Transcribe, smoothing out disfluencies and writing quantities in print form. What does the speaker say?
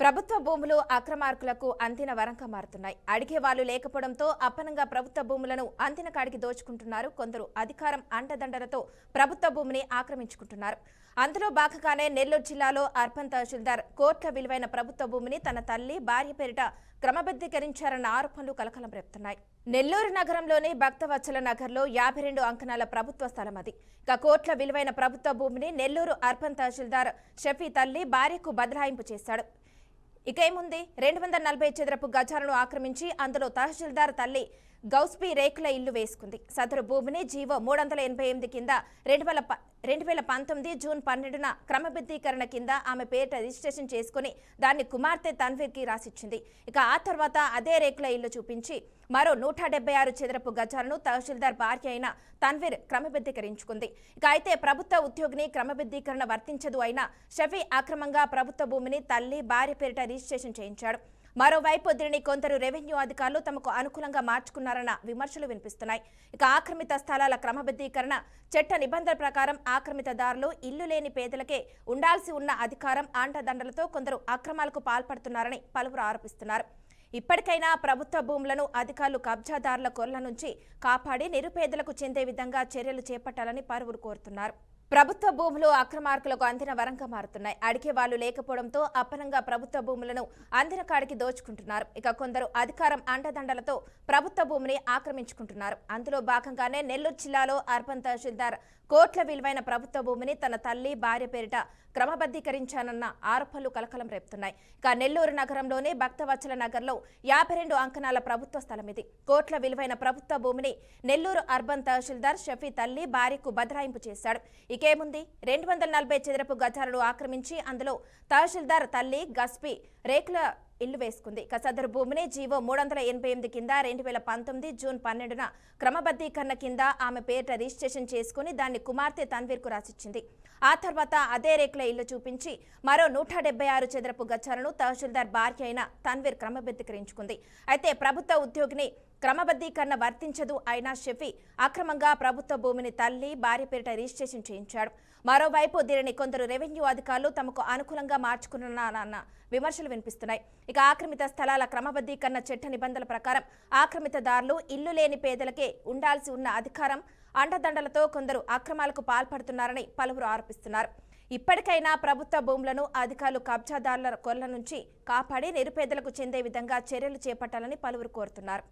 ప్రభుత్వ భూములు అక్రమార్కులకు అంతిన వరంగా మారుతున్నాయి. అడిగే వాళ్ళు లేకపోవడంతో అప్పనంగా ప్రభుత్వ భూములను అంతిన కాడికి దోచుకుంటున్నారు. కొందరు అధికారం అండదండలతో ప్రభుత్వ భూమిని ఆక్రమించుకుంటున్నారు. అందులో భాగంగానే నెల్లూరు జిల్లాలో అర్బన్ తహసీల్దార్ కోట్ల విలువైన ప్రభుత్వ భూమిని తన తల్లి, భార్య పేరిట క్రమబద్ధీకరించారన్న ఆరోపణలు కలకలం రేపుతున్నాయి. నెల్లూరు నగరంలోని భక్తవత్సల నగర్లో 52 అంకణాల ప్రభుత్వ స్థలం అది. కోట్ల విలువైన ప్రభుత్వ భూమిని నెల్లూరు అర్బన్ తహసీల్దార్ షఫీ తల్లి, భార్యకు బదలాయింపు చేశాడు. ఇకేముంది, 240 చదరపు గజాలను ఆక్రమించి అందులో తహసీల్దార్ తల్లి గౌస్పీ రేకుల ఇల్లు వేసుకుంది. సదరు భూమిని జీవో 388 కింద 2019 జూన్ 12న క్రమబద్ధీకరణ కింద ఆమె పేరిట రిజిస్ట్రేషన్ చేసుకుని దాన్ని కుమార్తె తన్వీర్కి రాసిచ్చింది. ఆ తర్వాత అదే రేకుల ఇల్లు చూపించి మరో 176 చదరపు గజాలను తహసీల్దార్ భార్య అయిన తన్వీర్ క్రమబద్ధీకరించుకుంది. అయితే ప్రభుత్వ ఉద్యోగిని క్రమబద్ధీకరణ వర్తించదు అయినా షఫీ అక్రమంగా ప్రభుత్వ భూమిని తల్లి, భార్య పేరిట రిజిస్ట్రేషన్ చేయించాడు. మరోవైపు దీనిని కొందరు రెవెన్యూ అధికారులు తమకు అనుకూలంగా మార్చుకున్నారన్న విమర్శలు వినిపిస్తున్నాయి. ఆక్రమిత స్థలాల క్రమబద్ధీకరణ చట్ట నిబంధనల ప్రకారం ఆక్రమితదారులు, ఇల్లు లేని పేదలకే ఉండాల్సి ఉన్న అధికారం అండదండలతో కొందరు అక్రమాలకు పాల్పడుతున్నారని పలువురు ఆరోపిస్తున్నారు. ఇప్పటికైనా ప్రభుత్వ భూములను అధికారులు కబ్జాదారుల కొరల నుంచి కాపాడి నిరుపేదలకు చెందే విధంగా చర్యలు చేపట్టాలని పలువురు కోరుతున్నారు. ప్రభుత్వ భూములు అక్రమార్కులకు అందిన వరంగా మారుతున్నాయి. అడిగే వాళ్ళు లేకపోవడంతో అప్పనంగా ప్రభుత్వ భూములను అందిన కాడికి దోచుకుంటున్నారు. కొందరు అధికారం అండదండలతో ప్రభుత్వ భూమిని ఆక్రమించుకుంటున్నారు. అందులో భాగంగానే నెల్లూరు జిల్లాలో అర్బన్ తహసీల్దార్ కోట్ల విలువైన ప్రభుత్వ భూమిని తన తల్లి, భార్య పేరిట క్రమబద్ధీకరించానన్న ఆరోపణలు కలకలం రేపుతున్నాయి. నెల్లూరు నగరంలోని భక్తవత్సల నగర్లో 52 అంకణాల ప్రభుత్వ స్థలం ఇది. కోట్ల విలువైన ప్రభుత్వ భూమిని నెల్లూరు అర్బన్ తహసీల్దార్ షఫీ తల్లి, భార్యకు బదలాయింపు చేశాడు. ఇకేముంది, 240 చదరపు గజాలను ఆక్రమించి అందులో తహసీల్దార్ తల్లి గస్పీ రేకుల ఇల్లు వేసుకుంది. సదరు భూమిని జీవో 388 కింద 2019 జూన్ 12న క్రమబద్ధీకరణ కింద ఆమె పేరిట రిజిస్ట్రేషన్ చేసుకుని దాన్ని కుమార్తె తన్వీర్కు రాసిచ్చింది. ఆ తర్వాత అదే రేకుల ఇల్లు చూపించి మరో 176 చదరపు గజాలను తహసీల్దార్ భార్య అయిన తన్వీర్ క్రమబద్ధీకరించుకుంది. అయితే ప్రభుత్వ ఉద్యోగిని క్రమబద్ధీకరణ వర్తించదు అయినా షఫీ అక్రమంగా ప్రభుత్వ భూమిని తల్లి, భార్య పేరిట రిజిస్ట్రేషన్ చేయించాడు. మరోవైపు దీనిని కొందరు రెవెన్యూ అధికారులు తమకు అనుకూలంగా మార్చుకున్నారన్న విమర్శలు వినిపిస్తున్నాయి. ఆక్రమిత స్థలాల క్రమబద్ధీకరణ చట్ట నిబంధనల ప్రకారం ఆక్రమితదారులు, ఇల్లు లేని పేదలకే ఉండాల్సి ఉన్న అధికారం అండదండలతో కొందరు అక్రమాలకు పాల్పడుతున్నారని పలువురు ఆరోపిస్తున్నారు. ఇప్పటికైనా ప్రభుత్వ భూములను అధికారులు కబ్జాదారుల కొరల నుంచి కాపాడి నిరుపేదలకు చెందే విధంగా చర్యలు చేపట్టాలని పలువురు కోరుతున్నారు.